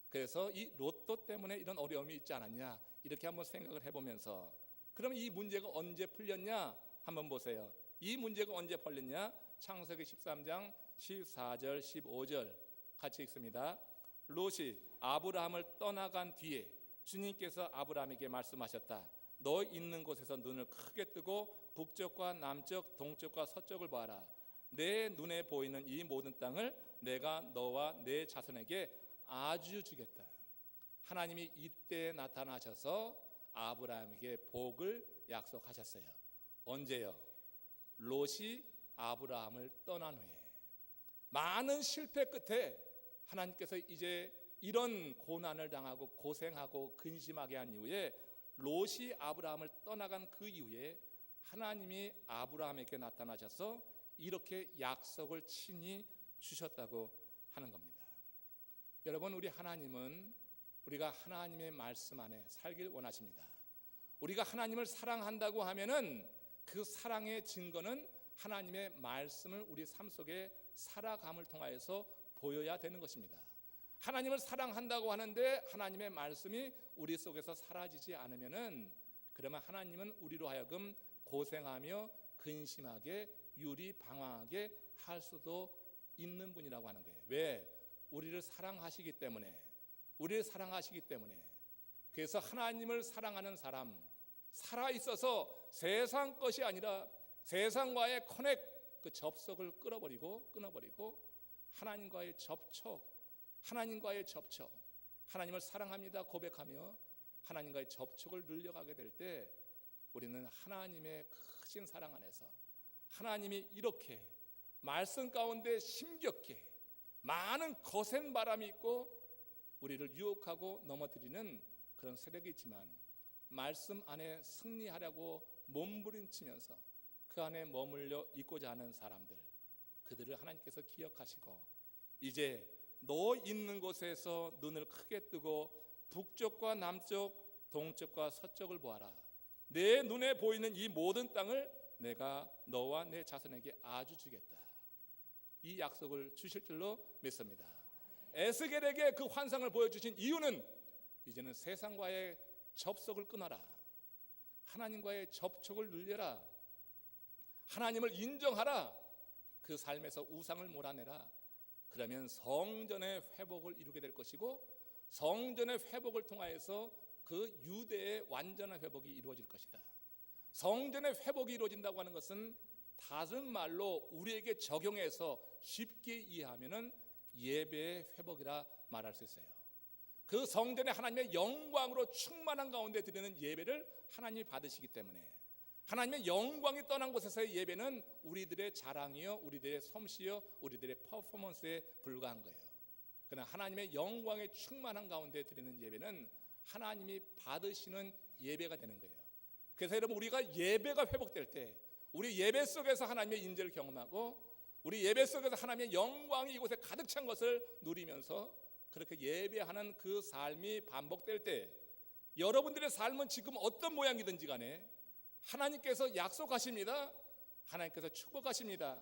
Speaker 1: 그래서 이 로또 때문에 이런 어려움이 있지 않았냐, 이렇게 한번 생각을 해보면서, 그러면 이 문제가 언제 풀렸냐 한번 보세요. 이 문제가 언제 풀렸냐? 창세기 13장 14절 15절 같이 읽습니다. 롯이 아브라함을 떠나간 뒤에 주님께서 아브라함에게 말씀하셨다. 너 있는 곳에서 눈을 크게 뜨고 북쪽과 남쪽, 동쪽과 서쪽을 봐라. 내 눈에 보이는 이 모든 땅을 내가 너와 내 자손에게 아주 주겠다. 하나님이 이때 나타나셔서 아브라함에게 복을 약속하셨어요. 언제요? 롯이 아브라함을 떠난 후에. 많은 실패 끝에 하나님께서 이제 이런 고난을 당하고 고생하고 근심하게 한 이후에, 롯이 아브라함을 떠나간 그 이후에 하나님이 아브라함에게 나타나셔서 이렇게 약속을 친히 주셨다고 하는 겁니다. 여러분, 우리 하나님은 우리가 하나님의 말씀 안에 살길 원하십니다. 우리가 하나님을 사랑한다고 하면은 그 사랑의 증거는 하나님의 말씀을 우리 삶 속에 살아감을 통하여서 보여야 되는 것입니다. 하나님을 사랑한다고 하는데 하나님의 말씀이 우리 속에서 사라지지 않으면은, 그러면 하나님은 우리로 하여금 고생하며 근심하게 유리방황하게 할 수도 있는 분이라고 하는 거예요. 왜? 우리를 사랑하시기 때문에. 우리를 사랑하시기 때문에. 그래서 하나님을 사랑하는 사람, 살아있어서 세상 것이 아니라 세상과의 그 접속을 끊어버리고 하나님과의 접촉, 하나님을 사랑합니다 고백하며 하나님과의 접촉을 늘려가게 될 때, 우리는 하나님의 크신 사랑 안에서 하나님이 이렇게 말씀 가운데 힘겹게 많은 거센 바람이 있고 우리를 유혹하고 넘어뜨리는 그런 세력이 있지만, 말씀 안에 승리하려고 몸부림치면서 그 안에 머물러 있고자 하는 사람들, 그들을 하나님께서 기억하시고, 이제 너 있는 곳에서 눈을 크게 뜨고 북쪽과 남쪽 동쪽과 서쪽을 보아라. 내 눈에 보이는 이 모든 땅을 내가 너와 내 자손에게 아주 주겠다. 이 약속을 주실 줄로 믿습니다. 에스겔에게 그 환상을 보여주신 이유는, 이제는 세상과의 접속을 끊어라, 하나님과의 접촉을 늘려라, 하나님을 인정하라, 그 삶에서 우상을 몰아내라. 그러면 성전의 회복을 이루게 될 것이고, 성전의 회복을 통하여서 그 유대의 완전한 회복이 이루어질 것이다. 성전의 회복이 이루어진다고 하는 것은 다른 말로 우리에게 적용해서 쉽게 이해하면은 예배의 회복이라 말할 수 있어요. 그 성전에 하나님의 영광으로 충만한 가운데 드리는 예배를 하나님이 받으시기 때문에, 하나님의 영광이 떠난 곳에서의 예배는 우리들의 자랑이요, 우리들의 솜씨요, 우리들의 퍼포먼스에 불과한 거예요. 그러나 하나님의 영광에 충만한 가운데 드리는 예배는 하나님이 받으시는 예배가 되는 거예요. 그래서 여러분, 우리가 예배가 회복될 때, 우리 예배 속에서 하나님의 인재를 경험하고, 우리 예배 속에서 하나님의 영광이 이곳에 가득 찬 것을 누리면서 그렇게 예배하는 그 삶이 반복될 때, 여러분들의 삶은 지금 어떤 모양이든지 간에 하나님께서 약속하십니다. 하나님께서 축복하십니다.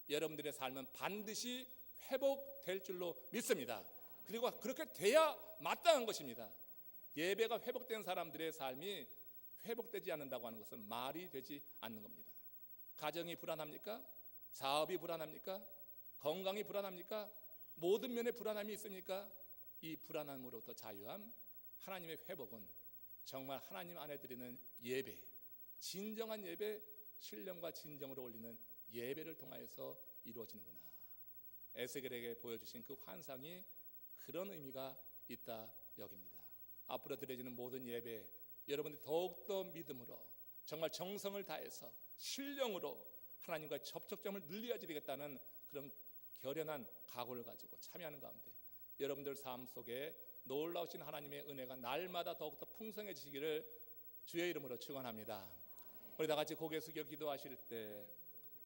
Speaker 1: 여러분들의 삶은 반드시 회복될 줄로 믿습니다. 그리고 그렇게 돼야 마땅한 것입니다. 예배가 회복된 사람들의 삶이 회복되지 않는다고 하는 것은 말이 되지 않는 겁니다. 가정이 불안합니까? 사업이 불안합니까? 건강이 불안합니까? 모든 면에 불안함이 있습니까? 이 불안함으로부터 자유함, 하나님의 회복은 정말 하나님 안에 드리는 예배, 진정한 예배, 신령과 진정으로 올리는 예배를 통하여서 이루어지는구나. 에스겔에게 보여주신 그 환상이 그런 의미가 있다 여깁니다. 앞으로 드려지는 모든 예배, 여러분들이 더욱더 믿음으로 정말 정성을 다해서 신령으로 하나님과의 접촉점을 늘려야지 되겠다는 그런 결연한 각오를 가지고 참여하는 가운데, 여러분들 삶 속에 놀라우신 하나님의 은혜가 날마다 더욱더 풍성해지시기를 주의 이름으로 축원합니다. 우리 다 같이 고개 숙여 기도하실 때